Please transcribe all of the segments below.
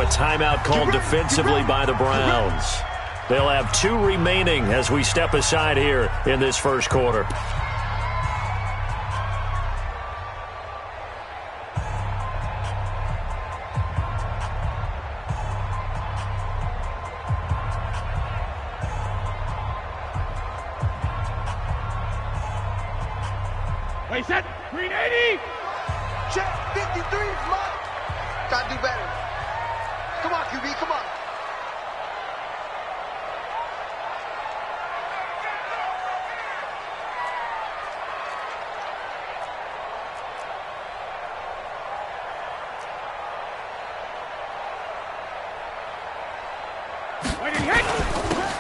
timeout called defensively by the Browns. They'll have 2 remaining as we step aside here in this first quarter. Wait, set. Green 80. Check 53. Mark. Gotta do better. Come on, QB. Come on.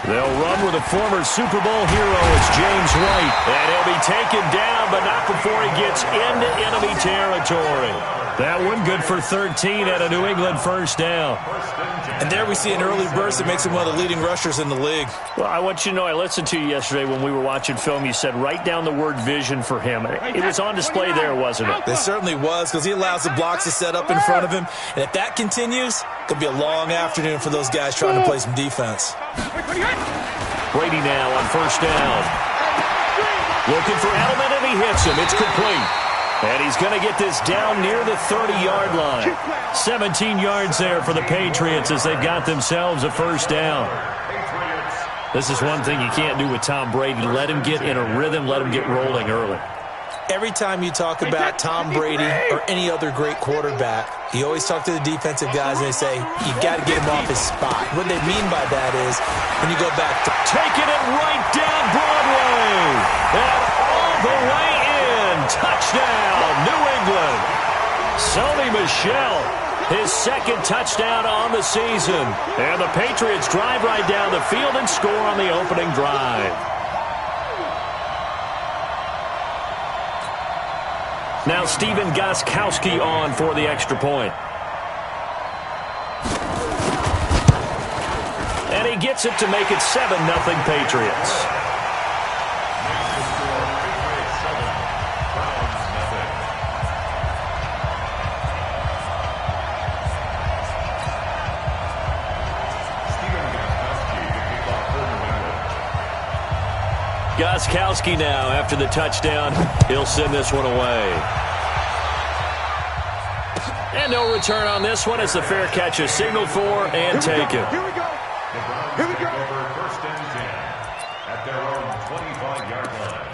They'll run with a former Super Bowl hero. It's James White. And he'll be taken down, but not before he gets into enemy territory. That one good for 13 at a New England first down. And there we see an early burst that makes him one of the leading rushers in the league. Well, I want you to know, I listened to you yesterday when we were watching film. You said write down the word vision for him. It was on display there, wasn't it? It certainly was, because he allows the blocks to set up in front of him. And if that continues, it could be a long afternoon for those guys trying to play some defense. Brady now on first down. Looking for Edelman, and he hits him. It's complete. And he's going to get this down near the 30-yard line. 17 yards there for the Patriots as they've got themselves a first down. This is one thing you can't do with Tom Brady. Let him get in a rhythm. Let him get rolling early. Every time you talk about Tom Brady or any other great quarterback, you always talk to the defensive guys and they say, you got to get him off his spot. What they mean by that is when you go back to taking it right down Broadway and all the way in. Touchdown, New England. Sony Michel, his second touchdown on the season. And the Patriots drive right down the field and score on the opening drive. Now Stephen Gostkowski on for the extra point. And he gets it to make it 7-0 Patriots. Gostkowski now after the touchdown. He'll send this one away. And no return on this one as the fair catch is signaled for and taken. Here we go. Here we go. First and 10 at their own 25-yard line.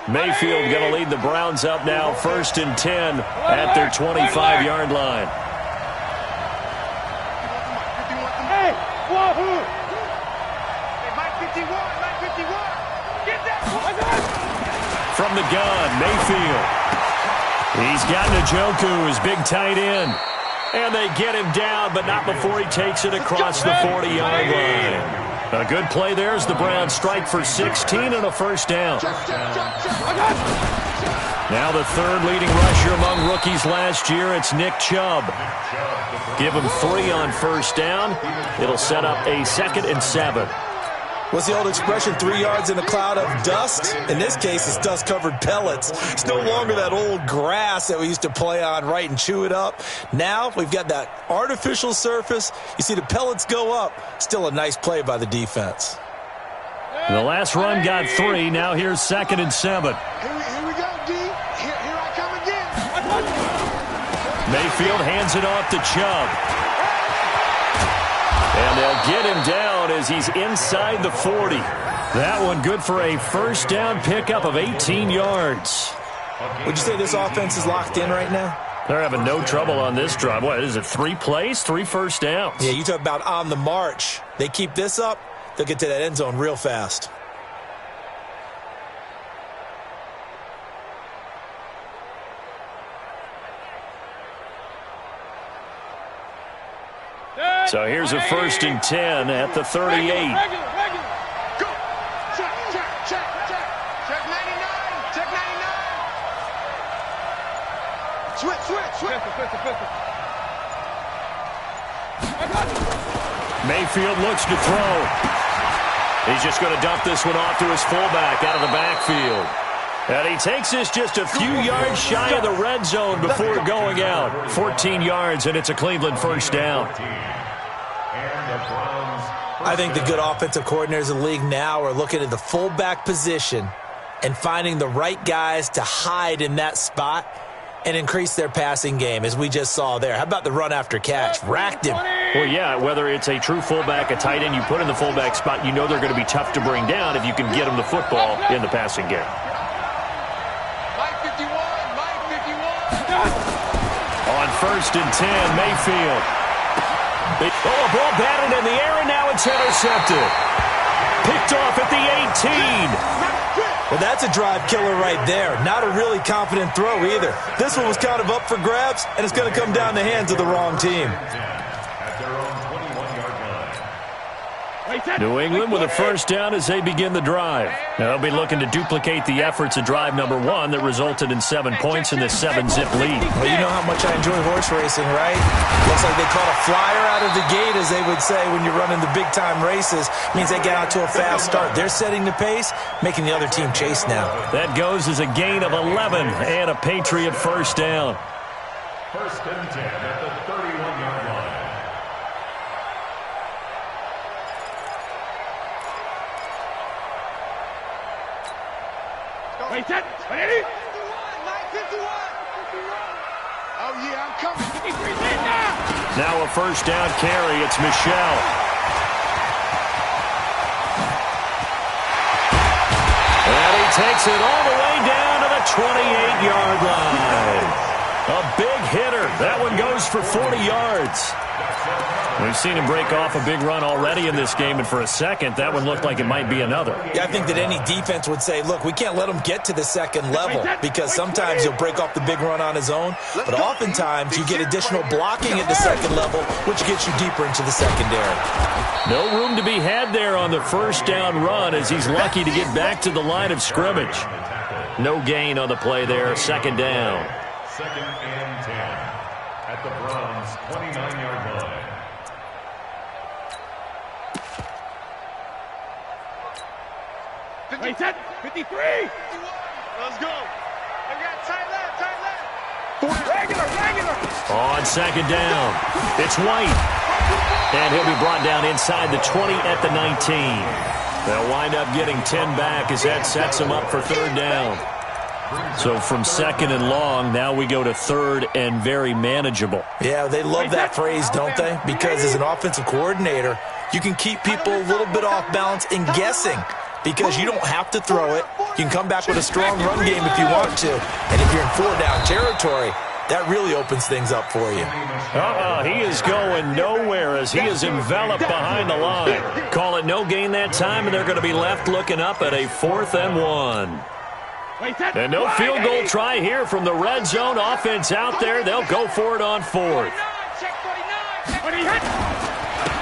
Mayfield going to lead the Browns up now, 1st and 10 at their 25-yard line. Hey, wahoo! Hey, Mike 51, Mike 51. Get that. From the gun, Mayfield. He's got Njoku, his big tight end. And they get him down, but not before he takes it across the 40-yard line. A good play there as the Browns strike for 16 and a first down. Now the third leading rusher among rookies last year, it's Nick Chubb. Give him 3 on first down. It'll set up a 2nd and 7. What's the old expression, 3 yards in a cloud of dust? In this case, it's dust-covered pellets. It's no longer that old grass that we used to play on, right, and chew it up. Now we've got that artificial surface. You see the pellets go up. Still a nice play by the defense. The last run got 3. Now here's 2nd and 7. Here we go, D. Here I come again. Mayfield hands it off to Chubb. And they'll get him down as he's inside the 40. That one good for a first down pickup of 18 yards. Would you say this offense is locked in right now? They're having no trouble on this drive. What is it, 3 plays, 3 first downs? Yeah, you talk about on the march. They keep this up, they'll get to that end zone real fast. So here's a 1st and 10 at the 38. Regular. Go. Check. Check 99. Check 99. Switch. Mayfield looks to throw. He's just going to dump this one off to his fullback out of the backfield. And he takes this just a few yards shy of the red zone before going out. 14 yards, and it's a Cleveland 1st down. I think the good offensive coordinators in the league now are looking at the fullback position and finding the right guys to hide in that spot and increase their passing game, as we just saw there. How about the run after catch? Racked him. Well, yeah, whether it's a true fullback, a tight end you put in the fullback spot, you know they're going to be tough to bring down if you can get them the football in the passing game. Mike 51. On 1st and 10, Mayfield. A ball batted in the air, and now it's intercepted. Picked off at the 18. Well, that's a drive killer right there. Not a really confident throw either. This one was kind of up for grabs, and it's going to come down the hands of the wrong team. New England with a 1st down as they begin the drive. Now they'll be looking to duplicate the efforts of drive number 1 that resulted in 7 points in this 7-zip lead. Well, you know how much I enjoy horse racing, right? Looks like they caught a flyer out of the gate, as they would say when you're running the big-time races. Means they get out to a fast start. They're setting the pace, making the other team chase now. That goes as a gain of 11 and a Patriot 1st down. 1st and 10 at the 31-yard line. Wait, set. Ready? 951. Oh, yeah, I'm coming. 53 now. Now a 1st down carry. It's Michelle. And he takes it all the way down to the 28-yard line. A big hitter. That one goes for 40 yards. We've seen him break off a big run already in this game, and for a second, that one looked like it might be another. Yeah, I think that any defense would say, look, we can't let him get to the second level, because sometimes he'll break off the big run on his own, but oftentimes you get additional blocking at the second level, which gets you deeper into the secondary. No room to be had there on the 1st down run, as he's lucky to get back to the line of scrimmage. No gain on the play there, 2nd down. 2nd and 10 at the Browns' 29-yard line. Wait, set. 53. Let's go. I got tight left. Regular. On 2nd down, it's White. And he'll be brought down inside the 20 at the 19. They'll wind up getting 10 back as that sets them up for 3rd down. So from 2nd and long, now we go to 3rd and very manageable. Yeah, they love that phrase, don't they? Because as an offensive coordinator, you can keep people a little bit off balance and guessing, because you don't have to throw it. You can come back with a strong run game if you want to. And if you're in 4-down territory, that really opens things up for you. He is going nowhere as he is enveloped behind the line. Call it no gain that time, and they're going to be left looking up at a 4th and 1. And no field goal try here from the red zone. Offense out there. They'll go for it on 4th.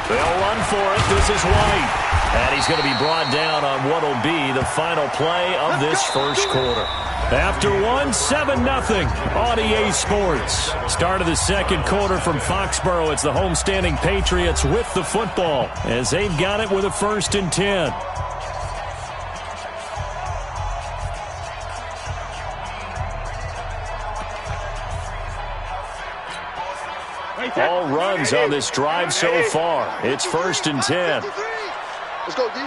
They'll run for it. This is White. And he's going to be brought down on what will be the final play of this 1st quarter. After 7-0 on EA Sports. Start of the 2nd quarter from Foxborough. It's the homestanding Patriots with the football as they've got it with a 1st and 10. All runs on this drive so far. It's 1st and 10. Let's go, D.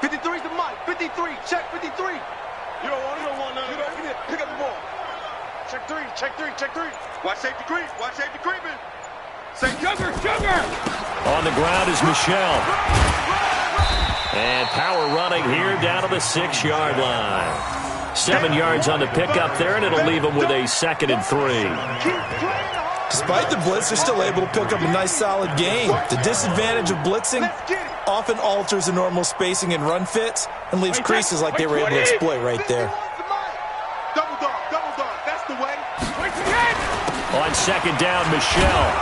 '53's the mic. 53. Check 53. You don't want none of that. Pick up the ball. Check 3. Watch safety creep. Creeping. Say sugar. On the ground is Michelle. And power running here down to the 6-yard line. 7 yards on the pickup there, and it'll leave them with a 2nd and 3. Despite the blitz, they're still able to pick up a nice solid gain. The disadvantage of blitzing, often alters the normal spacing and run fits and leaves creases like they were able to exploit right there. Double dog, that's the way. On second down, Michelle.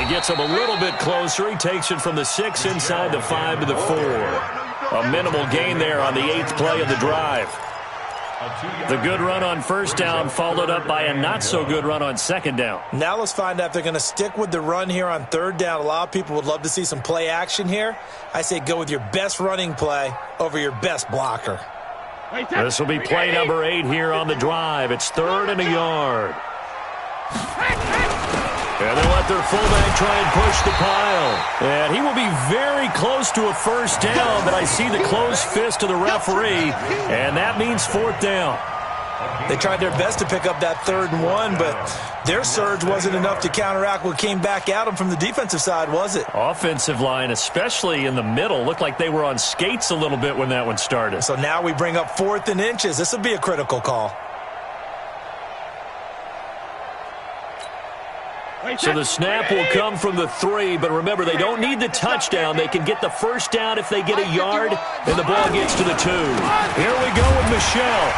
He gets him a little bit closer. He takes it from the 6 inside the 5 to the 4. A minimal gain there on the 8th play of the drive. The good run on first down followed up by a not-so-good run on second down. Now let's find out if they're going to stick with the run here on third down. A lot of people would love to see some play action here. I say go with your best running play over your best blocker. This will be play number 8 here on the drive. It's 3rd and a yard. And they let their fullback try and push the pile. And he will be very close to a first down, but I see the closed fist of the referee, and that means 4th down. They tried their best to pick up that 3rd and 1, but their surge wasn't enough to counteract what came back at them from the defensive side, was it? Offensive line, especially in the middle, looked like they were on skates a little bit when that one started. So now we bring up 4th and inches. This will be a critical call. So the snap will come from the 3, but remember, they don't need the touchdown. They can get the first down if they get a yard, and the ball gets to the 2. Here we go with Michelle.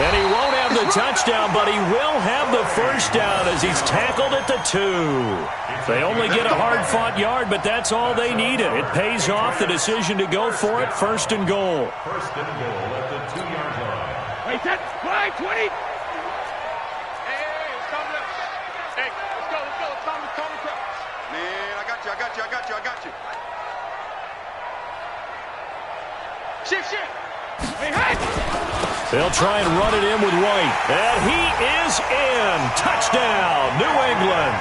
And he won't have the touchdown, but he will have the first down as he's tackled at the 2. They only get a hard-fought yard, but that's all they needed. It pays off the decision to go for it, 1st and goal. 1st and goal at the 2-yard line. Wait, that's 20. I got you. Shift. Hey, hey! They'll try and run it in with White. And he is in. Touchdown, New England.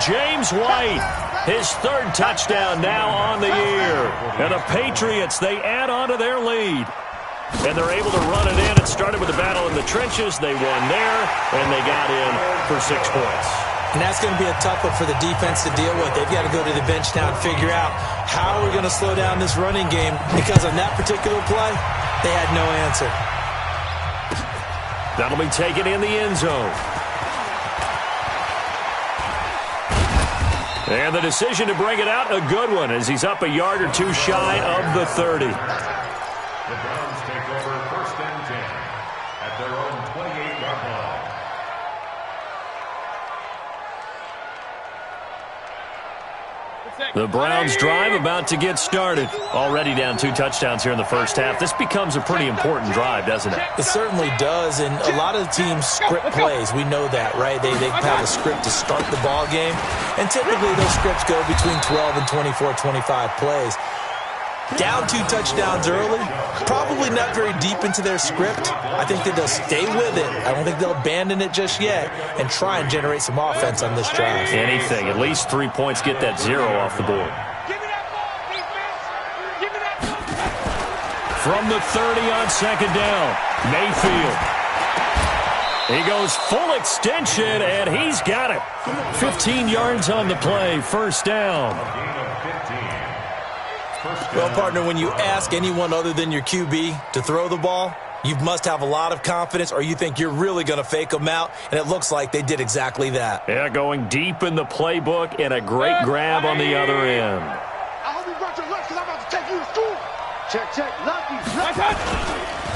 James White, his 3rd touchdown now on the year. And the Patriots, they add on to their lead. And they're able to run it in. It started with a battle in the trenches. They won there, and they got in for 6 points. And that's going to be a tough one for the defense to deal with. They've got to go to the bench now and figure out how we're going to slow down this running game, because on that particular play, they had no answer. That'll be taken in the end zone. And the decision to bring it out, a good one, as he's up a yard or 2 shy of the 30. The Browns take over 1st and 10 at their own 28-yard line. The Browns drive about to get started. Already down 2 touchdowns here in the first half. This becomes a pretty important drive, doesn't it? It certainly does, and a lot of the teams script plays. We know that, right? They have a script to start the ball game, and typically those scripts go between 12 and 24, 25 plays. Down 2 touchdowns early, probably not very deep into their script. I think that they'll stay with it. I don't think they'll abandon it just yet and try and generate some offense on this drive. Anything. At least 3 points, get that 0 off the board. From the 30 on second down, Mayfield. He goes full extension, and he's got it. 15 yards on the play, 1st down. Well, partner, when you ask anyone other than your QB to throw the ball, you must have a lot of confidence, or you think you're really going to fake them out, and it looks like they did exactly that. Yeah, going deep in the playbook, and a great grab on the other end. I hope you brought your lunch, because I'm about to take you to school. Check. Lucky.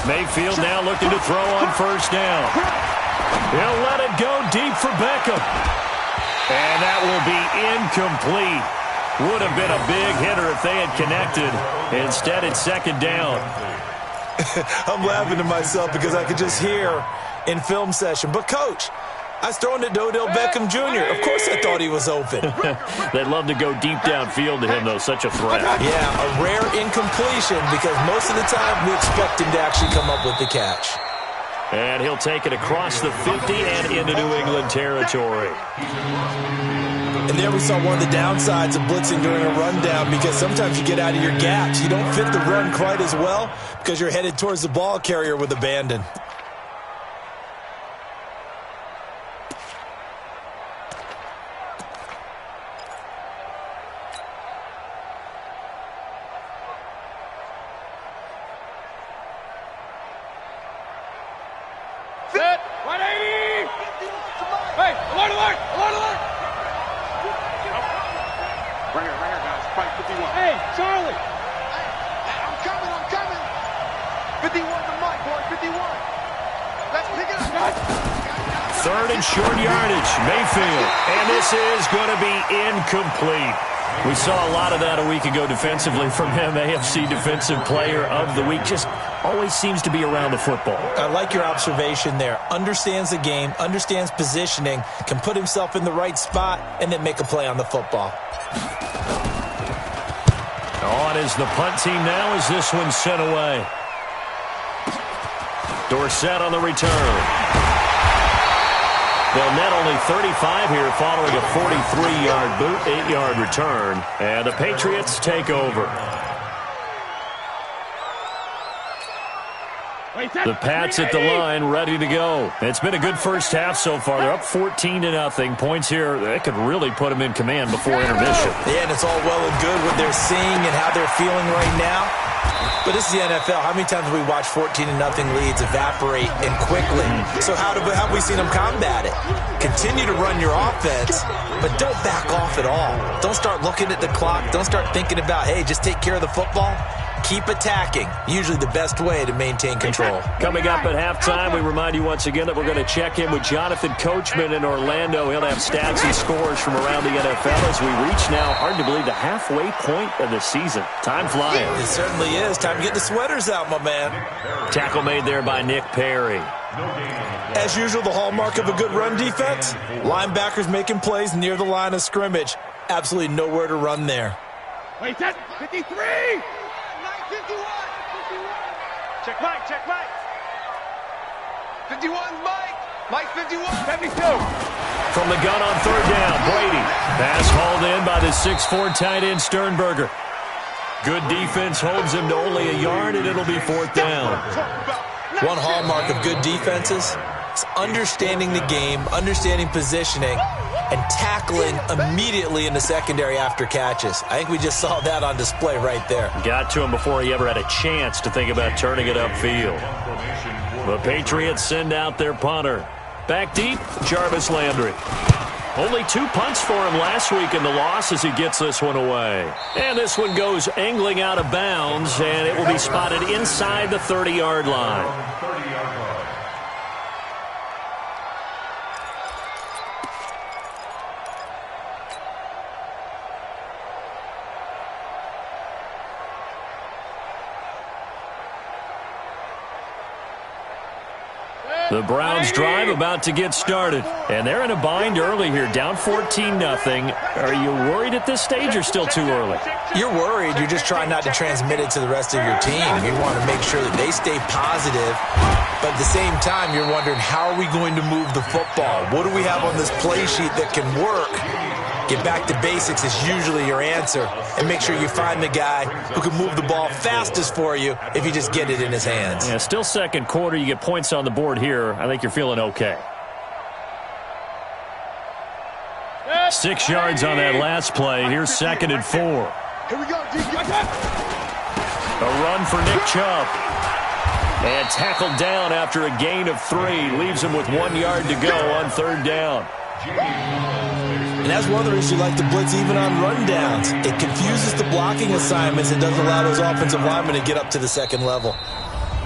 Mayfield now looking to throw on 1st down. He'll let it go deep for Beckham. And that will be incomplete. Would have been a big hitter if they had connected. Instead, it's 2nd down. I'm laughing to myself because I could just hear in film session, but Coach, I was throwing to Odell Beckham Jr. Of course I thought he was open. They'd love to go deep downfield to him, though. Such a threat. Yeah, a rare incompletion because most of the time we expect him to actually come up with the catch. And he'll take it across the 50 and into New England territory. And there we saw one of the downsides of blitzing during a rundown, because sometimes you get out of your gaps. You don't fit the run quite as well because you're headed towards the ball carrier with abandon. Set. 180. Hey, alert. Right here, guys. Right, 51. Hey, Charlie. Hey, I'm coming. 51 to Mike, boy, 51. Let's pick it up. Third and short yardage, Mayfield. And this is going to be incomplete. We saw a lot of that a week ago defensively from him. AFC Defensive Player of the Week. Just always seems to be around the football. I like your observation there. Understands the game, understands positioning, can put himself in the right spot, and then make a play on the football. On is the punt team now as this one's sent away. Dorsett on the return. They'll net only 35 here following a 43-yard boot, 8-yard return. And the Patriots take over. The Pats at the line, ready to go. It's been a good first half so far. They're up 14-0. Points here, they could really put them in command before intermission. Yeah, and it's all well and good what they're seeing and how they're feeling right now. But this is the NFL. How many times have we watched 14-0 leads evaporate and quickly? So how have we seen them combat it? Continue to run your offense, but don't back off at all. Don't start looking at the clock. Don't start thinking about, hey, just take care of the football. Keep attacking. Usually the best way to maintain control. Coming up at halftime, we remind you once again that we're going to check in with Jonathan Coachman in Orlando. He'll have stats and scores from around the NFL as we reach now, hard to believe, the halfway point of the season. Time flying. It certainly is. Time to get the sweaters out, my man. Tackle made there by Nick Perry. As usual, the hallmark of a good run defense, linebackers making plays near the line of scrimmage. Absolutely nowhere to run there. Wait, that's 53. 51. Check Mike. 51, Mike. Mike 51. 72. From the gun on third down, Brady. Pass hauled in by the 6'4" tight end Sternberger. Good defense holds him to only a yard, and it'll be fourth down. One hallmark of good defenses is understanding the game, understanding positioning, and tackling immediately in the secondary after catches. I think we just saw that on display right there. Got to him before he ever had a chance to think about turning it upfield. The Patriots send out their punter. Back deep, Jarvis Landry. Only 2 punts for him last week in the loss as he gets this one away. And this one goes angling out of bounds, and it will be spotted inside the 30-yard line. The Browns drive about to get started, and they're in a bind early here, down 14-0. Are you worried at this stage or still too early? You're worried. You're just trying not to transmit it to the rest of your team. You want to make sure that they stay positive, but at the same time, you're wondering, how are we going to move the football? What do we have on this play sheet that can work? Get back to basics is usually your answer, and make sure you find the guy who can move the ball fastest for you if you just get it in his hands. Yeah, still second quarter. You get points on the board here. I think you're feeling okay. 6 yards on that last play. Here's 2nd and 4. Here we go, D. A run for Nick Chubb. And tackled down after a gain of 3. Leaves him with 1 yard to go on third down. And that's one of the reasons you like to blitz even on rundowns. It confuses the blocking assignments and doesn't allow those offensive linemen to get up to the second level.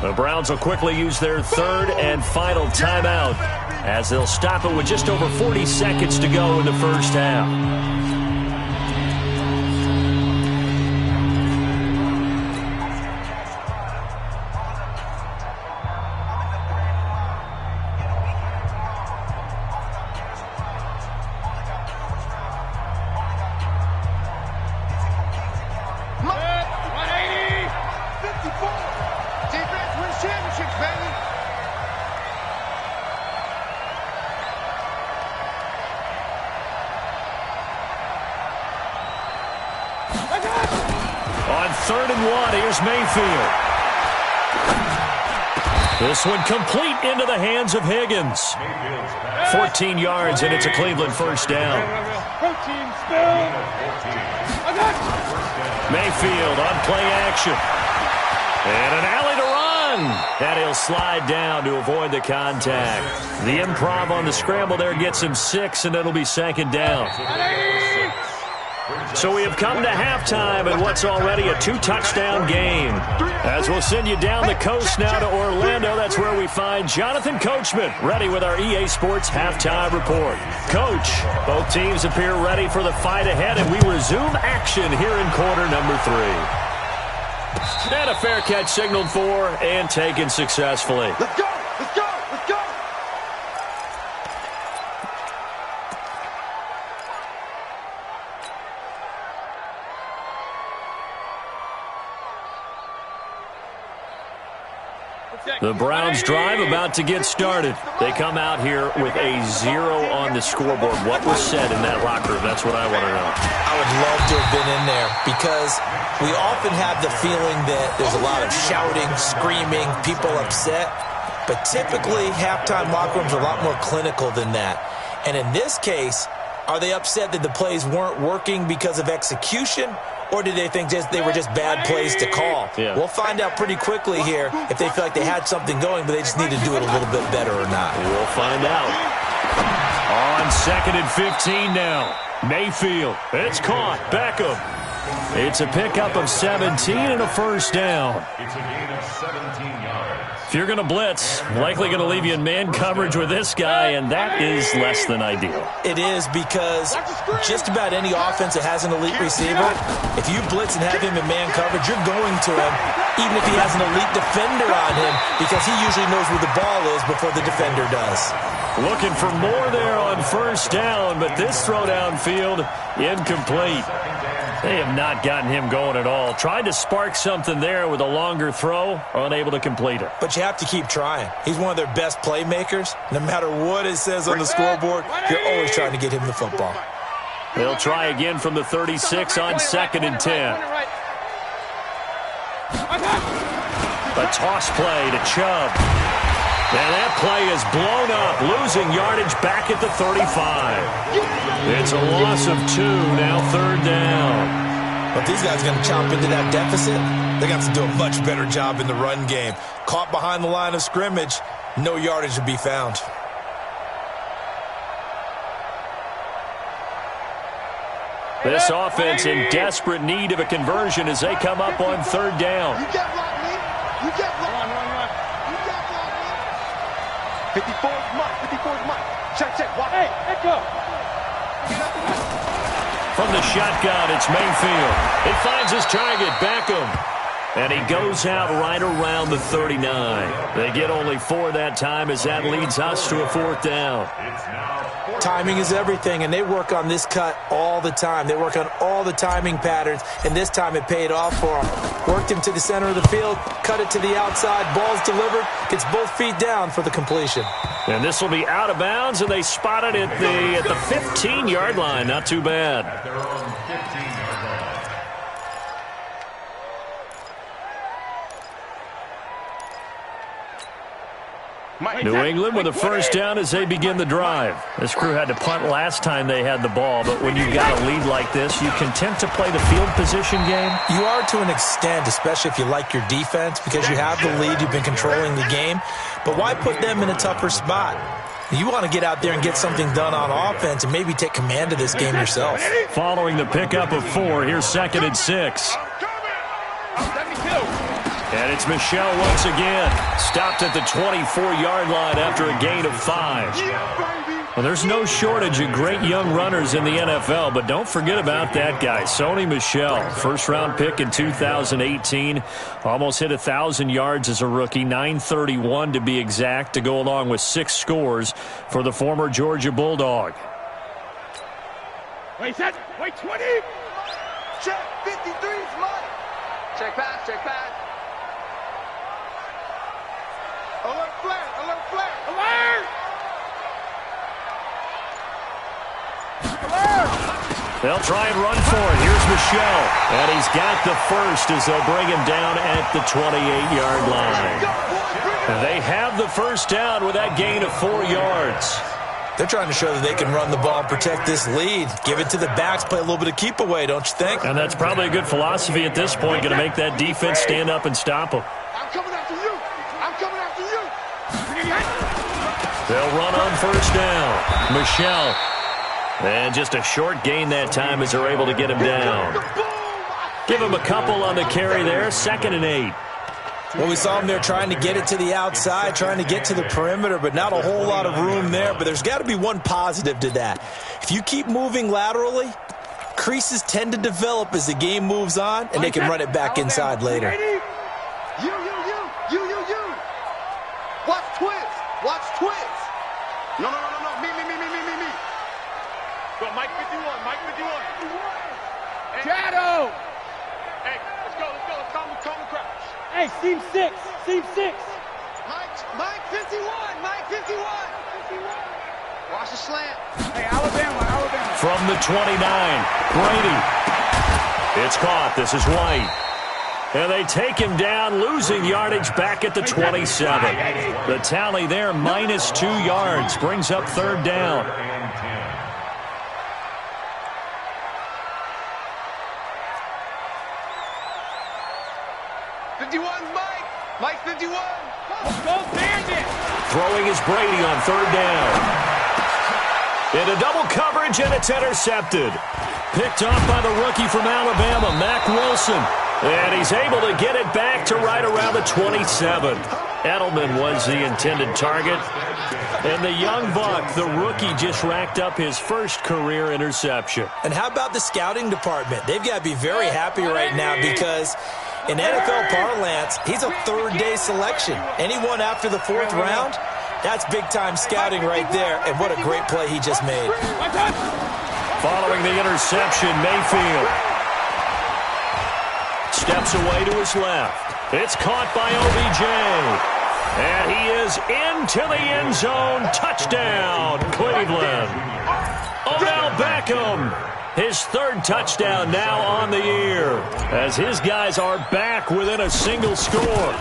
The Browns will quickly use their third and final timeout as they'll stop it with just over 40 seconds to go in the first half. Third and 1, here's Mayfield. This one complete into the hands of Higgins. 14 yards, and it's a Cleveland first down. Mayfield on play action. And an alley to run. And he'll slide down to avoid the contact. The improv on the scramble there gets him 6, and it'll be second down. So we have come to halftime in what's already a 2-touchdown game. As we'll send you down the coast now to Orlando, that's where we find Jonathan Coachman, ready with our EA Sports halftime report. Coach, both teams appear ready for the fight ahead, and we resume action here in quarter number 3. And a fair catch signaled for and taken successfully. Let's go! Let's go! Let's go! The Browns drive about to get started. They come out here with a 0 on the scoreboard. What was said in that locker room? That's what I want to know. I would love to have been in there because we often have the feeling that there's a lot of shouting, screaming, people upset. But typically, halftime locker rooms are a lot more clinical than that. And in this case, are they upset that the plays weren't working because of execution? Or did they think they were just bad plays to call? Yeah. We'll find out pretty quickly here if they feel like they had something going, but they just need to do it a little bit better or not. We'll find out. On 2nd and 15 now. Mayfield. It's caught. Beckham. It's a pickup of 17 and a first down. It's a gain of 17 yards. If you're going to blitz, likely going to leave you in man coverage with this guy, and that is less than ideal. It is because just about any offense that has an elite receiver, if you blitz and have him in man coverage, you're going to him, even if he has an elite defender on him, because he usually knows where the ball is before the defender does. Looking for more there on first down, but this throw downfield, incomplete. They have not gotten him going at all. Tried to spark something there with a longer throw, unable to complete it. But you have to keep trying. He's one of their best playmakers. No matter what it says on the scoreboard, you're always trying to get him the football. They'll try again from the 36 on 2nd and 10. A toss play to Chubb. And that play is blown up, losing yardage back at the 35. It's a loss of 2, now 3rd down. But these guys are going to chomp into that deficit. They're going to have to do a much better job in the run game. Caught behind the line of scrimmage, no yardage to be found. This offense in desperate need of a conversion as they come up on 3rd down. You get blocked, me. You get blocked. Run. You get blocked, me. 54 is mine. 54 is mine. Check. Watch. Hey, let go. From the shotgun, it's Mayfield. He finds his target, Beckham. And he goes out right around the 39. They get only 4 that time as that leads us to a 4th down. Timing is everything, and they work on this cut all the time. They work on all the timing patterns, and this time it paid off for him. Worked him to the center of the field, cut it to the outside, ball's delivered, gets both feet down for the completion. And this will be out of bounds, and they spot it at the 15-yard line. Not too bad. At their own 15-yard line. New England with a first down as they begin the drive. This crew had to punt last time they had the ball, but when you've got a lead like this, you content to play the field position game? You are to an extent, especially if you like your defense, because you have the lead, you've been controlling the game. But why put them in a tougher spot? You want to get out there and get something done on offense and maybe take command of this game yourself. Following the pickup of 4, here's 2nd and 6. And it's Michel once again. Stopped at the 24-yard line after a gain of 5. Well, there's no shortage of great young runners in the NFL, but don't forget about that guy, Sony Michel. First-round pick in 2018. Almost hit 1,000 yards as a rookie, 931 to be exact, to go along with 6 scores for the former Georgia Bulldog. Wait, set. Wait, 20. Check. 53 is mine. Check pass. Alert flag. Alert! They'll try and run for it. Here's Michel. And he's got the first as they'll bring him down at the 28-yard line. They have the first down with that gain of 4 yards. They're trying to show that they can run the ball and protect this lead. Give it to the backs, play a little bit of keep away, don't you think? And that's probably a good philosophy at this point, going to make that defense stand up and stop them. I'm coming after you. They'll run on first down. Michel. And just a short gain that time as they're able to get him down. Give him a couple on the carry there, 2nd and 8. Well, we saw him there trying to get it to the outside, trying to get to the perimeter, but not a whole lot of room there. But there's got to be one positive to that. If you keep moving laterally, creases tend to develop as the game moves on, and they can run it back inside later. You. Watch twins. Watch twins. No. Me. Go, Mike 51. Shadow! Hey, let's go. Let's calm the crowd. Hey, seam 6. Mike 51. Watch the slant. Hey, Alabama. From the 29, Brady. It's caught. This is White. And they take him down, losing yardage back at the 27. The tally there, -2 yards, brings up 3rd down. 51, Mike 51. Go Bandit! Throwing is Brady on 3rd down. Into double coverage, and it's intercepted. Picked off by the rookie from Alabama, Mack Wilson. And he's able to get it back to right around the 27. Edelman was the intended target. And the young buck, the rookie, just racked up his first career interception. And how about the scouting department? They've got to be very happy right now because in NFL parlance, he's a 3rd-day selection. Anyone after the 4th round, that's big-time scouting right there. And what a great play he just made. Following the interception, Mayfield steps away to his left. It's caught by OBJ. And he is into the end zone. Touchdown, Cleveland. Odell Beckham. His 3rd touchdown now on the year as his guys are back within a single score.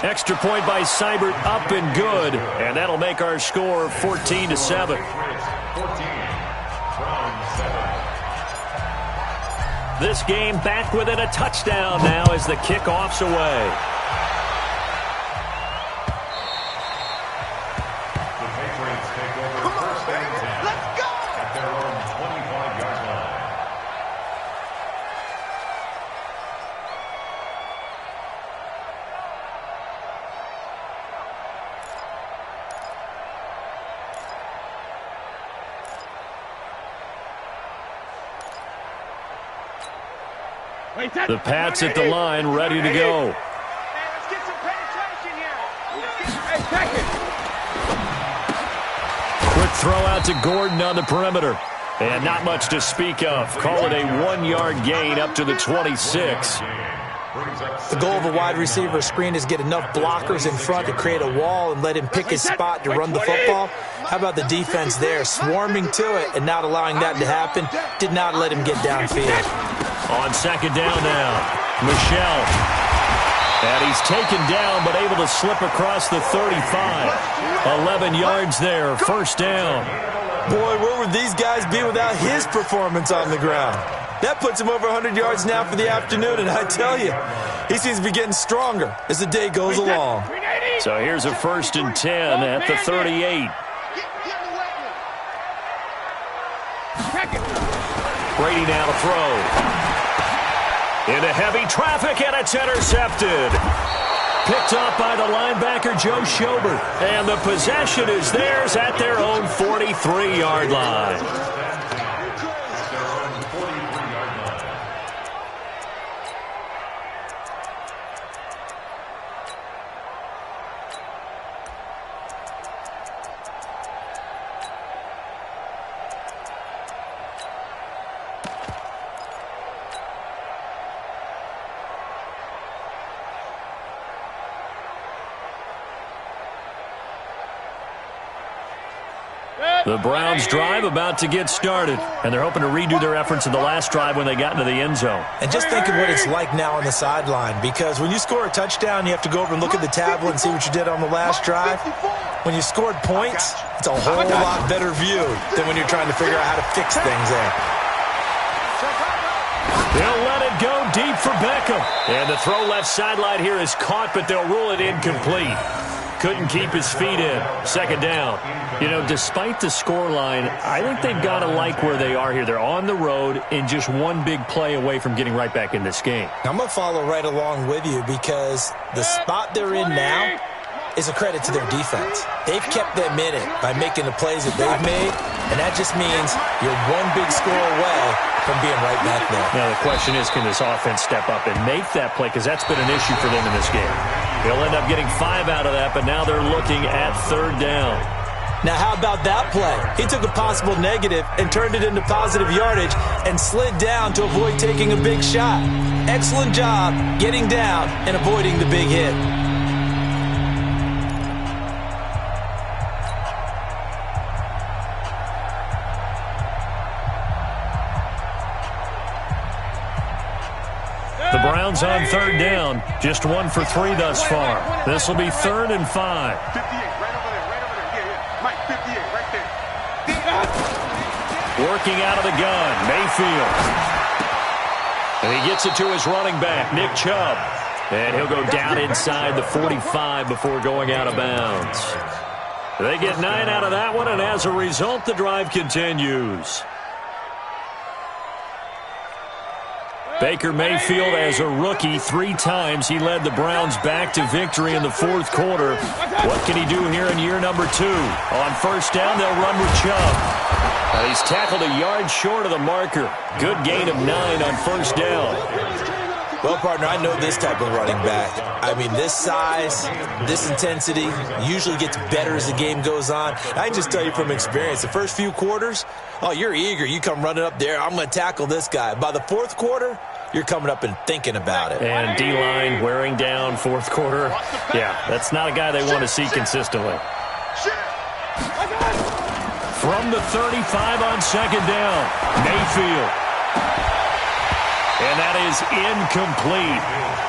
Extra point by Seibert up and good. And that'll make our score 14-7. This game back within a touchdown now as the kickoff's away. The Patriots take over 1st and 10. Let's go! At their own 25-yard line. The Pats at the line, ready to go. Hey, let's get some penetration here. Hey, check it. Quick throw out to Gordon on the perimeter. And not much to speak of. Call it a 1-yard gain up to the 26. The goal of a wide receiver screen is get enough blockers in front to create a wall and let him pick his spot to run the football. How about the defense there, swarming to it and not allowing that to happen? Did not let him get downfield. On 2nd down now, Michelle. And he's taken down but able to slip across the 35. 11 yards there, 1st down. Boy, where would these guys be without his performance on the ground? That puts him over 100 yards now for the afternoon, and I tell you, he seems to be getting stronger as the day goes along. So here's a 1st and 10 at the 38. Brady now to throw. Into heavy traffic, and it's intercepted. Picked off by the linebacker, Joe Schobert. And the possession is theirs at their own 43-yard line. The Browns drive about to get started, and they're hoping to redo their efforts in the last drive when they got into the end zone. And just think of what it's like now on the sideline, because when you score a touchdown, you have to go over and look at the tablet and see what you did on the last drive. When you scored points, it's a whole lot better view than when you're trying to figure out how to fix things there. They'll let it go deep for Beckham. And the throw left sideline here is caught, but they'll rule it incomplete. couldn't keep his feet in. Second down. You know, despite the scoreline, I think they've got to like where they are here. They're on the road and just one big play away from getting right back in this game. I'm going to follow right along with you because the spot they're in now is a credit to their defense. They've kept them in it by making the plays that they've made, and that just means you're one big score away from being right back there. Now, the question is, can this offense step up and make that play? Because that's been an issue for them in this game. They'll end up getting 5 out of that, but now they're looking at third down. Now, how about that play? He took a possible negative and turned it into positive yardage and slid down to avoid taking a big shot. Excellent job getting down and avoiding the big hit. The Browns on third down, just 1 for 3 thus far. This will be 3rd and 5. 58, right over there. Yeah. Mike, 58, right there. Working out of the gun, Mayfield. And he gets it to his running back, Nick Chubb. And he'll go down inside the 45 before going out of bounds. They get 9 out of that one, and as a result, the drive continues. Baker Mayfield, as a rookie, 3 times he led the Browns back to victory in the 4th quarter. What can he do here in year number 2? On first down, they'll run with Chubb. He's tackled a yard short of the marker. Good gain of 9 on first down. Well, partner, I know this type of running back. I mean, this size, this intensity usually gets better as the game goes on. I can just tell you from experience, the first few quarters, oh, you're eager. You come running up there, I'm going to tackle this guy. By the 4th quarter, you're coming up and thinking about it. And D-line wearing down 4th quarter. Yeah, that's not a guy they want to see consistently. From the 35 on second down, Mayfield. And that is incomplete.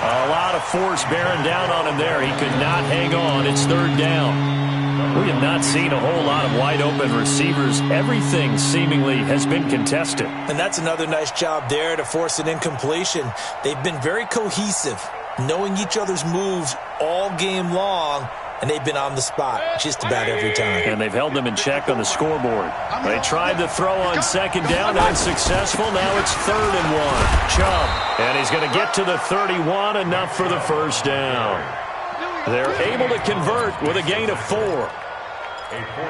A lot of force bearing down on him there. He could not hang on. It's 3rd down. We have not seen a whole lot of wide-open receivers. Everything seemingly has been contested. And that's another nice job there to force an incompletion. They've been very cohesive, knowing each other's moves all game long, and they've been on the spot just about every time. And they've held them in check on the scoreboard. They tried to throw on second down, unsuccessful. Now it's 3rd and 1. Chubb, and he's going to get to the 31, enough for the first down. They're able to convert with a gain of 4.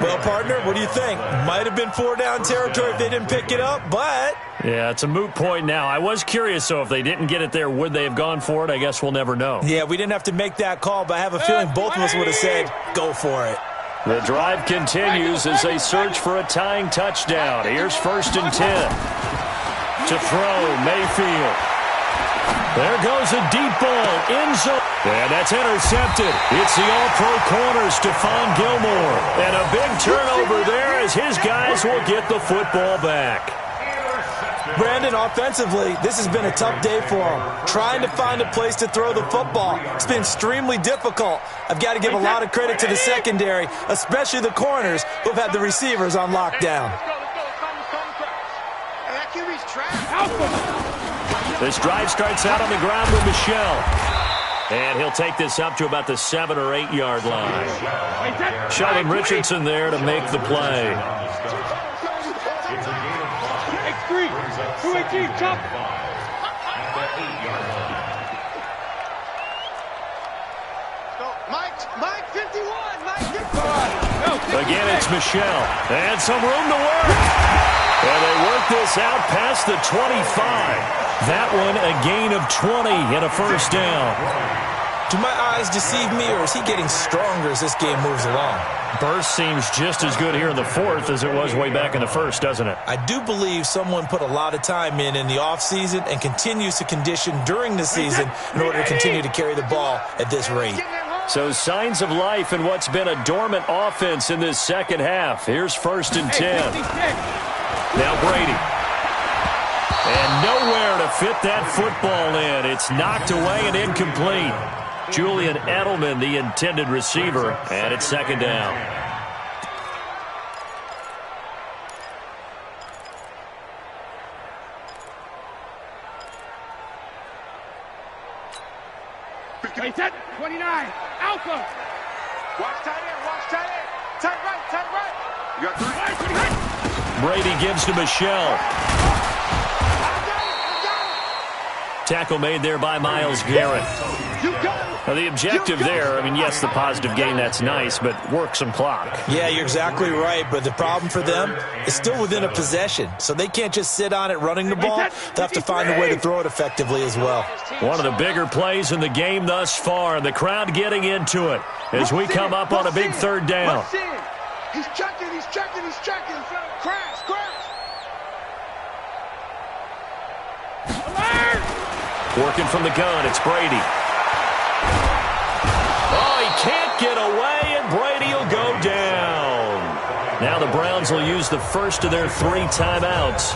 Well, partner, what do you think? Might have been 4-down territory if they didn't pick it up, but... Yeah, it's a moot point now. I was curious, so if they didn't get it there, would they have gone for it? I guess we'll never know. Yeah, we didn't have to make that call, but I have a feeling both of us would have said, go for it. The drive continues as they search for a tying touchdown. Here's 1st and 10. To throw, Mayfield. There goes a deep ball, end zone. And that's intercepted. It's the all-pro corner, Stephon Gilmore. And a big turnover there as his guys will get the football back. Brandon, offensively, this has been a tough day for him. Trying to find a place to throw the football. It's been extremely difficult. I've got to give a lot of credit to the secondary, especially the corners who've had the receivers on lockdown. This drive starts out on the ground with Michel. And he'll take this up to about the 7 or 8 yard line. Sheldon Richardson there to make the play. Mike, 51. Mike, 51. Again, it's Michel. And some room to work. And they work this out past the 25. That one a gain of 20 and a first down. Do my eyes deceive me, or is he getting stronger as this game moves along? Burst seems just as good here in the 4th as it was way back in the 1st, doesn't it? I do believe someone put a lot of time in the offseason and continues to condition during the season in order to continue to carry the ball at this rate. So signs of life in what's been a dormant offense in this second half. Here's 1st and 10. Now Brady. And nowhere to fit that football in. It's knocked away and incomplete. Julian Edelman, the intended receiver, and it's 2nd down. Set 29. Alpha. Watch tight end. Watch tight end. Tight right. Tight right. You got 3. Brady gives to Michelle. Tackle made there by Myles Garrett. Now the objective there, I mean, yes, the positive gain, that's nice, but work some clock. Yeah, you're exactly right, but the problem for them is still within a possession, so they can't just sit on it running the ball. They'll have to find a way to throw it effectively as well. One of the bigger plays in the game thus far, and the crowd getting into it as we come up on a big third down. He's checking. Crash. Working from the gun, it's Brady. Oh, he can't get away, and Brady will go down. Now the Browns will use the first of their 3 timeouts.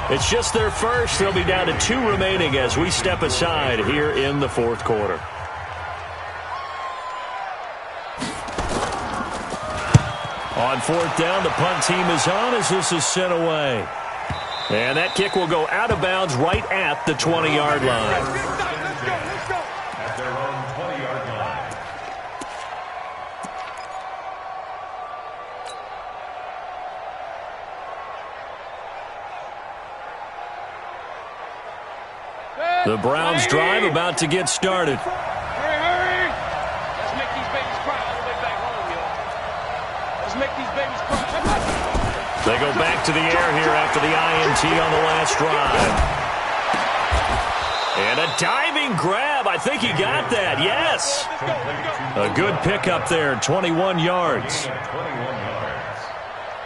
It's just their first. They'll be down to 2 remaining as we step aside here in the fourth quarter. On fourth down, the punt team is on as this is sent away. And that kick will go out of bounds right at the 20-yard line. Let's go. At their own 20-yard line. The Browns drive about to get started. Hurry. Let's make these babies cry all the way back home, yo. Let's make these babies cry. They go back to the air here after the INT on the last drive. And a diving grab. I think he got that. Yes. A good pickup there, 21 yards.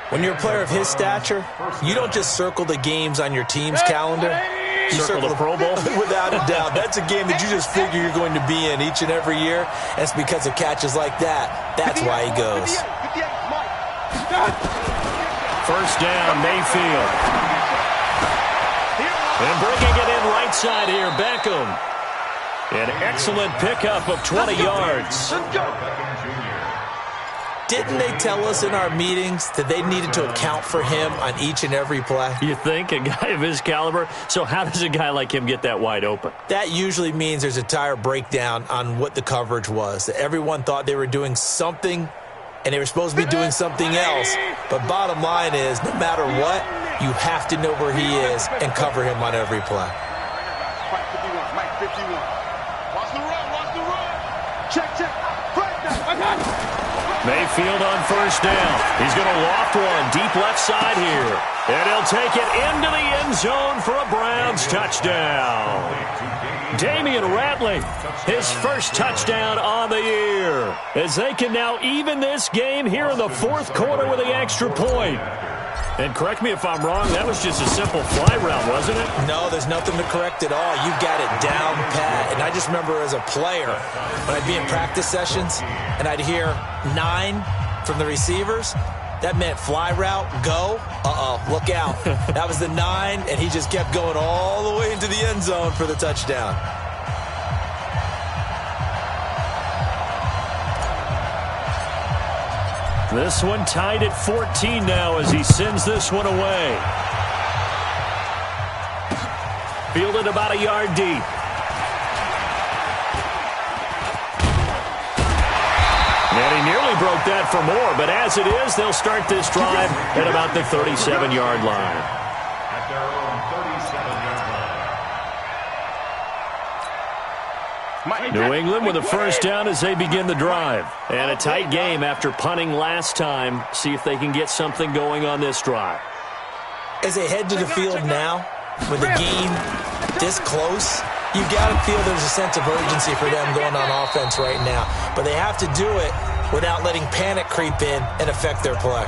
When you're a player of his stature, you don't just circle the games on your team's calendar. You Circle the Pro Bowl? Without a doubt. That's a game that you just figure you're going to be in each and every year. And it's because of catches like that. That's why he goes. 58, First down, Mayfield. And bringing it in right side here, Beckham. An excellent pickup of 20 yards. Didn't they tell us in our meetings that they needed to account for him on each and every play? You think? A guy of his caliber? So how does a guy like him get that wide open? That usually means there's a entire breakdown on what the coverage was. That everyone thought they were doing something, and they were supposed to be doing something else. But bottom line is, no matter what, you have to know where he is and cover him on every play. Mike 51. Mike 51. Watch the run. Check. Mayfield on first down. He's going to loft one deep left side here. And he'll take it into the end zone for a Browns touchdown. Damian Ratley, his first touchdown on the year. As they can now even this game here in the fourth quarter with the extra point. And correct me if I'm wrong, that was just a simple fly route, wasn't it? No, there's nothing to correct at all. You got it down pat. And I just remember as a player, when I'd be in practice sessions and I'd hear 9 from the receivers, that meant fly route, go. Look out. That was the 9, and he just kept going all the way into the end zone for the touchdown. This one tied at 14 now as he sends this one away. Fielded about a yard deep. And he nearly broke that for more, but as it is, they'll start this drive at about the 37-yard line. At their own 37-yard line. New England with a first down as they begin the drive. And a tight game after punting last time. See if they can get something going on this drive. As they head to the field now, with the game this close, you've got to feel there's a sense of urgency for them going on offense right now. But they have to do it without letting panic creep in and affect their play.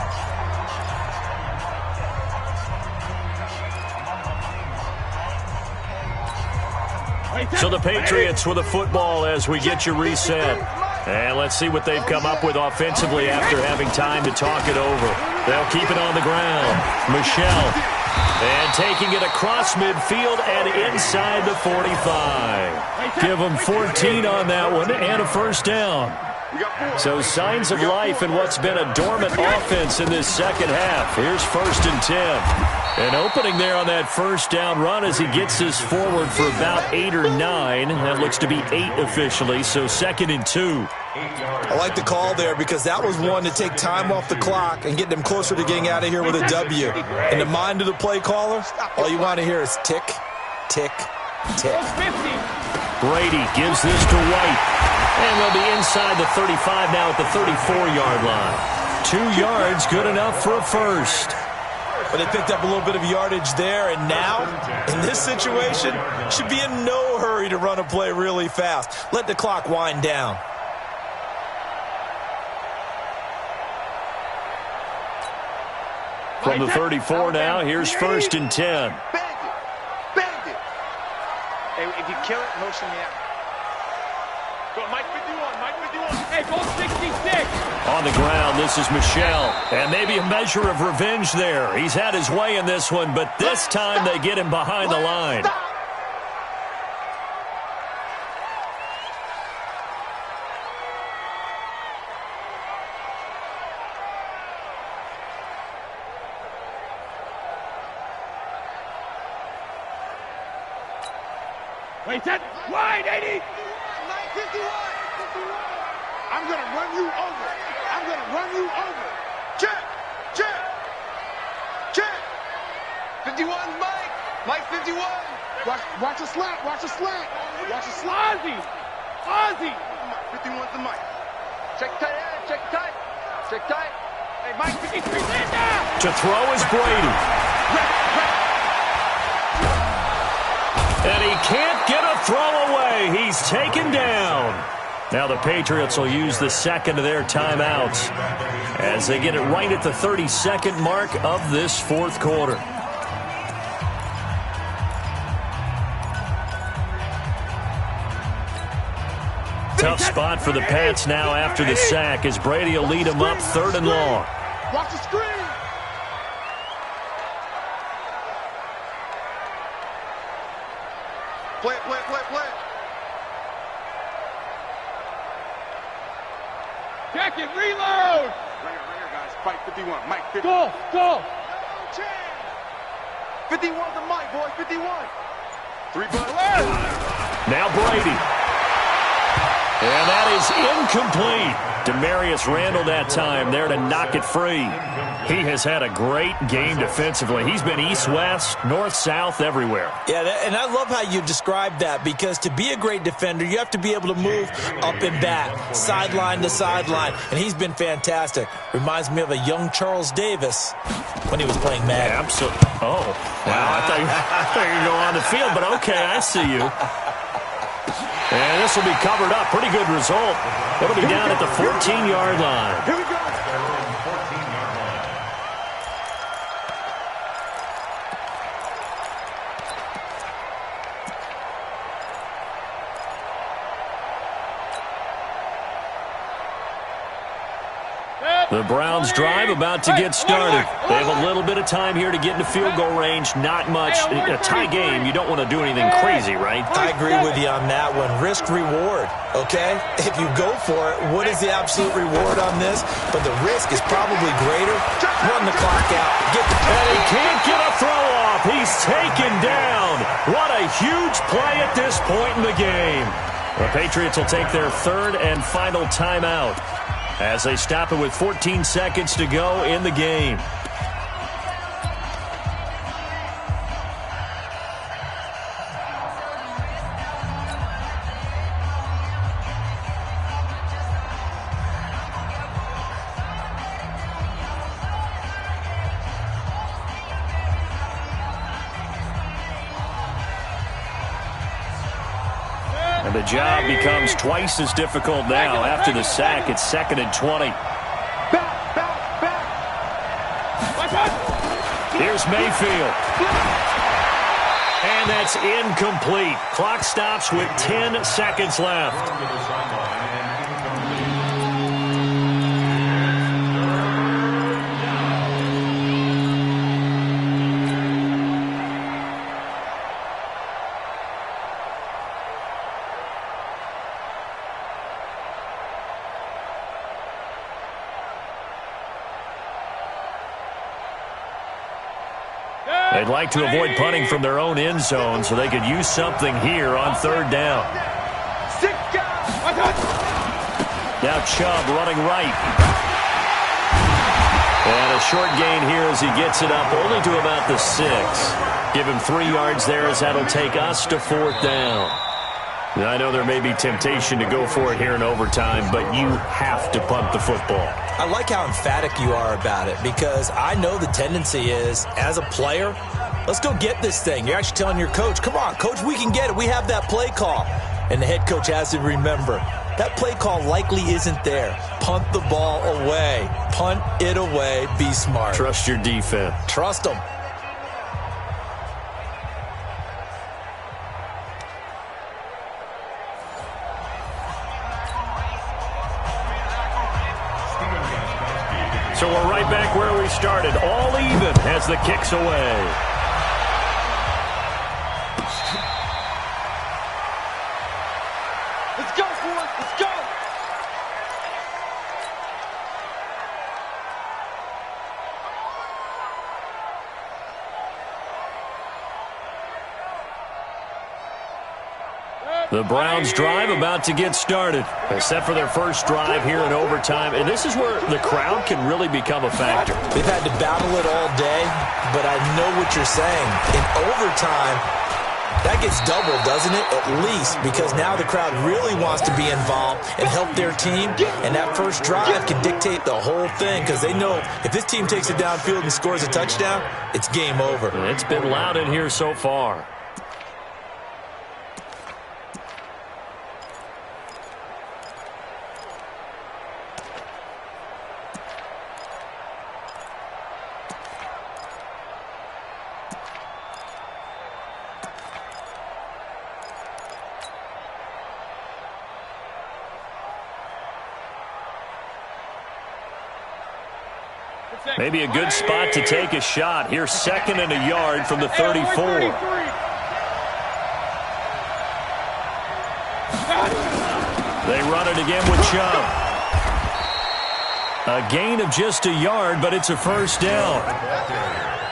So the Patriots with a football as we get you reset. And let's see what they've come up with offensively after having time to talk it over. They'll keep it on the ground. Michelle. And taking it across midfield and inside the 45. Give them 14 on that one and a first down. So signs of life in what's been a dormant offense in this second half. Here's 1st and 10. An opening there on that first down run as he gets this forward for about 8 or 9. That looks to be 8 officially, so 2nd and 2. I like the call there because that was one to take time off the clock and get them closer to getting out of here with a W. In the mind of the play caller, all you want to hear is tick, tick, tick. Brady gives this to White. And they'll be inside the 35 now at the 34-yard line. 2 yards, good enough for a first. But they picked up a little bit of yardage there, and now, in this situation, should be in no hurry to run a play really fast. Let the clock wind down. From the 34 now, here's 1st and 10. Bend it. Hey, if you kill it, motion me out. Go, Mike 51, Mike 51. Hey, go 66. On the ground, this is Michel. And maybe a measure of revenge there. He's had his way in this one, but this time they get him behind the line. Wait, set. Wide, 80. 51. I'm going to run you over. I'm going to run you over. Check. 51, Mike. Mike 51. Watch a slant. Watch a slant. Ozzy. 51's the Mike. Check tight end. Check tight. Hey, Mike 53, stand down. To throw is Brady. And he can't get a throw away. He's taken down. Now the Patriots will use the second of their timeouts as they get it right at the 32nd mark of this fourth quarter. Tough spot for the Pats now after the sack as Brady will lead them up 3rd and long. Watch the screen. Play. Check it, reload. Ringer, guys. Mike 51. Mike 51. Go. 51's the Mike, boy. 51. 3 bucks. Now Brady. And that is incomplete. Demarius Randall that time there to knock it free. He has had a great game defensively. He's been east-west, north-south, everywhere. Yeah, and I love how you described that because to be a great defender, you have to be able to move up and back, sideline to sideline, and he's been fantastic. Reminds me of a young Charles Davis when he was playing Madden. Yeah, absolutely. Oh, wow. I thought you were going on the field, but okay, I see you. And this will be covered up. Pretty good result. It'll be down at the 14-yard line. Here we go. The Browns drive about to get started. They have a little bit of time here to get into field goal range. Not much. A tie game, you don't want to do anything crazy, right? I agree with you on that one. Risk reward, okay? If you go for it, what is the absolute reward on this? But the risk is probably greater. Run the clock out. Get the and he can't get a throw off. He's taken down. What a huge play at this point in the game. The Patriots will take their 3rd and final timeout as they stop it with 14 seconds to go in the game. And the job becomes twice as difficult now. After the sack, it's 2nd and 20. Here's Mayfield. And that's incomplete. Clock stops with 10 seconds left. They'd like to avoid punting from their own end zone so they could use something here on 3rd down. Now Chubb running right. And a short gain here as he gets it up only to about the 6. Give him 3 yards there as that'll take us to 4th down. Now, I know there may be temptation to go for it here in overtime, but you have to punt the football. I like how emphatic you are about it because I know the tendency is, as a player, let's go get this thing. You're actually telling your coach, come on, coach, we can get it. We have that play call. And the head coach has to remember, that play call likely isn't there. Punt the ball away. Punt it away. Be smart. Trust your defense. Trust them. So we're right back where we started. All even as the kick's away. Let's go, boys. Let's go. The Browns drive about to get started. They set for their first drive here in overtime. And this is where the crowd can really become a factor. They've had to battle it all day, but I know what you're saying. In overtime, that gets doubled, doesn't it? At least, because now the crowd really wants to be involved and help their team. And that first drive can dictate the whole thing because they know if this team takes it downfield and scores a touchdown, it's game over. It's been loud in here so far. Maybe a good spot to take a shot. Here's 2nd and a yard from the 34. They run it again with Chubb. A gain of just a yard, but it's a first down.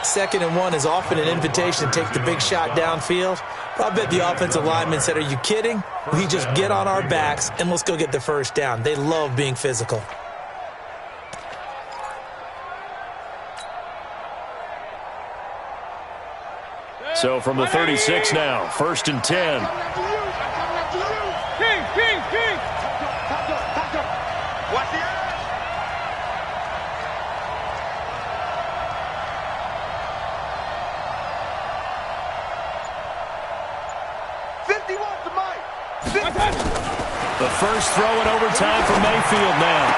2nd and 1 is often an invitation to take the big shot downfield. I bet the offensive lineman said, are you kidding? We just get on our backs and let's go get the first down. They love being physical. So from the 36 now, 1st and 10. King. Watch the edge. The first throw in overtime for Mayfield now.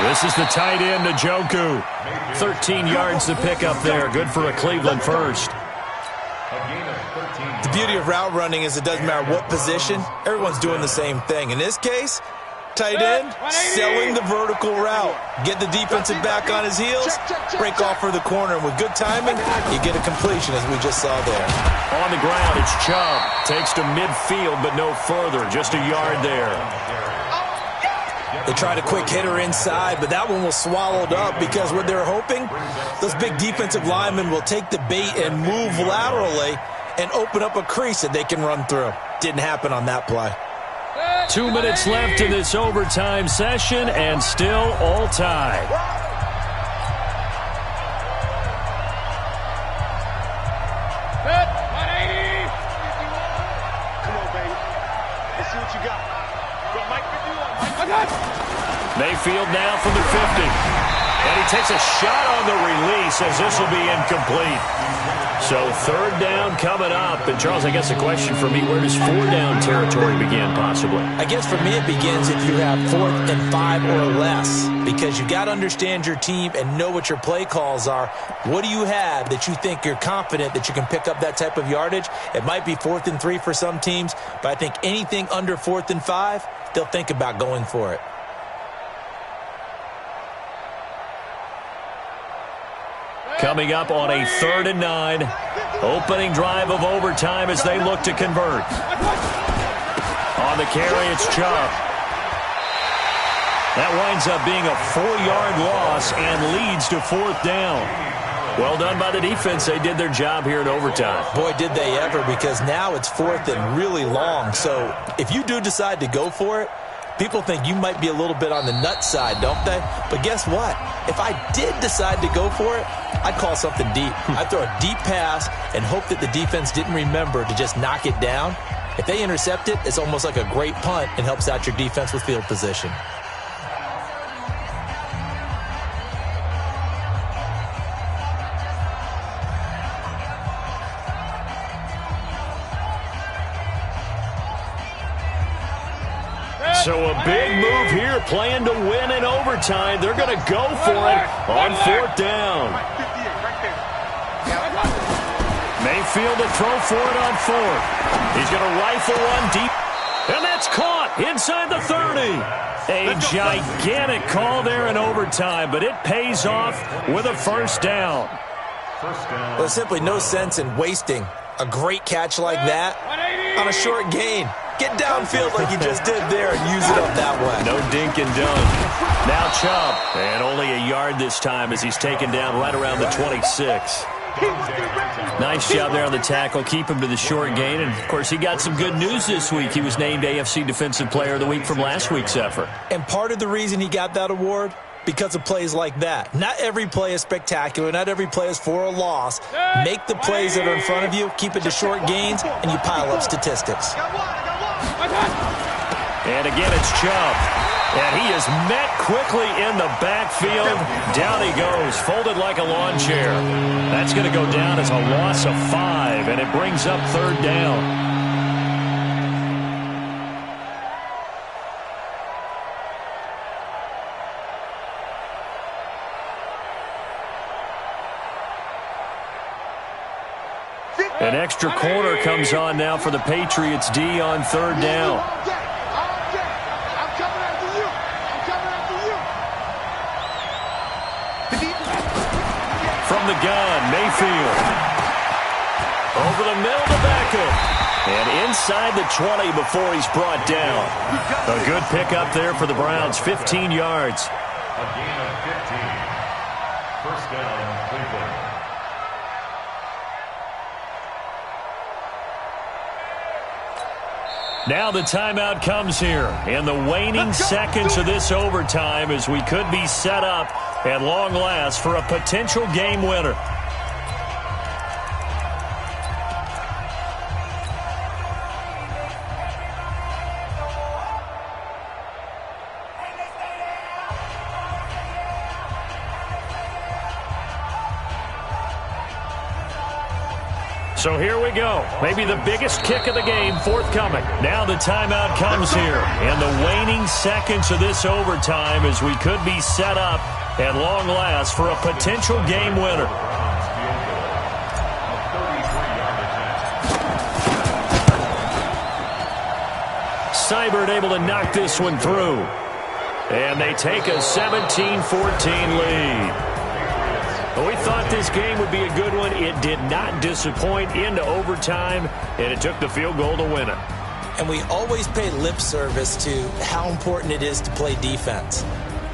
This is the tight end, Njoku. 13 yards to pick up there. Good for a Cleveland first. The beauty of route running is it doesn't matter what position. Everyone's doing the same thing. In this case, tight end, selling the vertical route. Get the defensive back on his heels, break off for the corner. And with good timing, you get a completion as we just saw there. On the ground, it's Chubb. Takes to midfield, but no further. Just a yard there. They tried a quick hitter inside, but that one was swallowed up because what they're hoping, those big defensive linemen will take the bait and move laterally and open up a crease that they can run through. Didn't happen on that play. 2 minutes left in this overtime session, and still all tied. Come on, baby. Let's see what you got. Go, Mike 51. Mayfield now from the 50. And he takes a shot on the release as this will be incomplete. So 3rd down coming up. And, Charles, I guess the question for me, where does 4th down territory begin possibly? I guess for me it begins if you have 4th and 5 or less, because you got to understand your team and know what your play calls are. What do you have that you think you're confident that you can pick up that type of yardage? It might be 4th and 3 for some teams, but I think anything under 4th and 5, they'll think about going for it. Coming up on a 3rd and 9. Opening drive of overtime as they look to convert. On the carry, it's Chubb. That winds up being a 4-yard loss and leads to 4th down. Well done by the defense. They did their job here in overtime. Boy, did they ever, because now it's 4th and really long. So if you do decide to go for it, People think you might be a little bit on the nut side, don't they? But guess what? If I did decide to go for it, I'd call something deep. I'd throw a deep pass and hope that the defense didn't remember to just knock it down. If they intercept it, it's almost like a great punt and helps out your defense with field position. So a big move here, playing to win in overtime. They're going to go for it on 4th down. Mayfield to throw for it on 4th. He's going to rifle one deep. And that's caught inside the 30. A gigantic call there in overtime, but it pays off with a 1st down. Well, there's simply no sense in wasting a great catch like that on a short gain. Get downfield like you just did there and use it up that way. No dink and dunk. Now Chubb. And only a yard this time as he's taken down right around the 26. Nice job there on the tackle. Keep him to the short gain. And, of course, he got some good news this week. He was named AFC Defensive Player of the Week from last week's effort. And part of the reason he got that award, because of plays like that. Not every play is spectacular. Not every play is for a loss. Make the plays that are in front of you, keep it to short gains, and you pile up statistics. And again, it's Chubb. And he is met quickly in the backfield. Down he goes, folded like a lawn chair. That's going to go down as a loss of 5, and it brings up 3rd down. An extra corner comes on now for the Patriots D on 3rd down. From the gun, Mayfield. Over the middle to Beckham. And inside the 20 before he's brought down. A good pickup there for the Browns, 15 yards. A gain of 15. 1st down, Cleveland. Now the timeout comes here in the waning seconds of this overtime as we could be set up at long last for a potential game winner. So here we go. Maybe the biggest kick of the game forthcoming. Now the timeout comes here in the waning seconds of this overtime as we could be set up at long last for a potential game winner. Seibert able to knock this one through. And they take a 17-14 lead. We thought this game would be a good one. It did not disappoint into overtime, and it took the field goal to win it. And we always pay lip service to how important it is to play defense.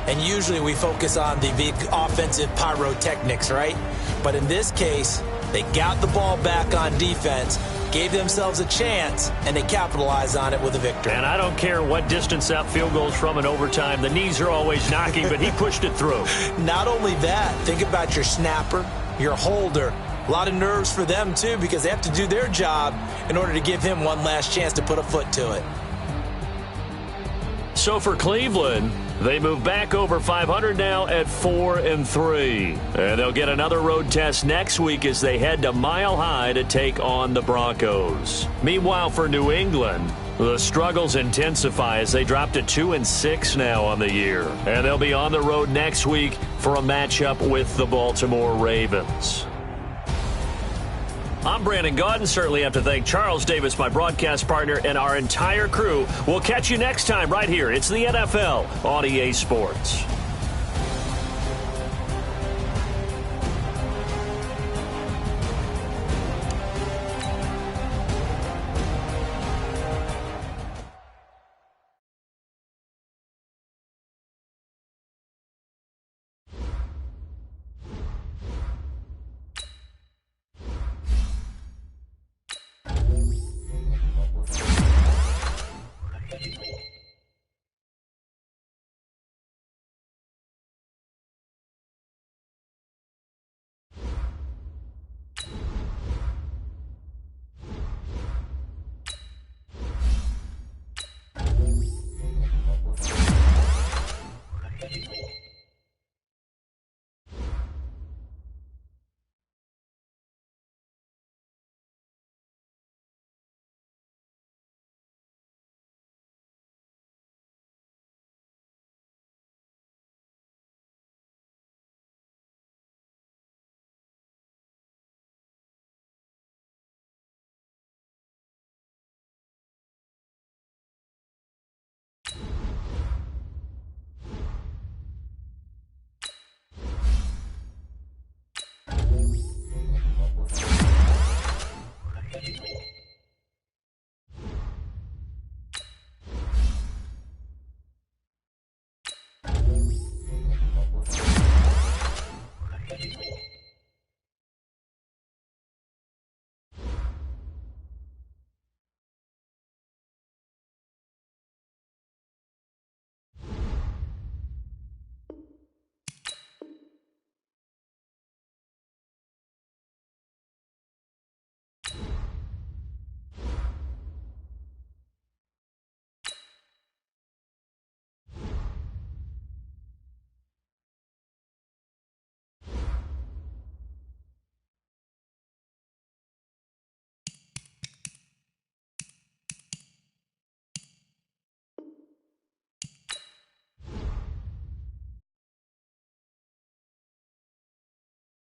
And usually we focus on the big offensive pyrotechnics, right? But in this case, they got the ball back on defense, gave themselves a chance, and they capitalized on it with a victory. And I don't care what distance that field goes from in overtime. The knees are always knocking, but he pushed it through. Not only that, think about your snapper, your holder. A lot of nerves for them, too, because they have to do their job in order to give him one last chance to put a foot to it. So for Cleveland, they move back over 500 now at 4-3. And they'll get another road test next week as they head to Mile High to take on the Broncos. Meanwhile, for New England, the struggles intensify as they drop to 2-6 now on the year. And they'll be on the road next week for a matchup with the Baltimore Ravens. I'm Brandon Gaudin. Certainly have to thank Charles Davis, my broadcast partner, and our entire crew. We'll catch you next time right here. It's the NFL on EA Sports.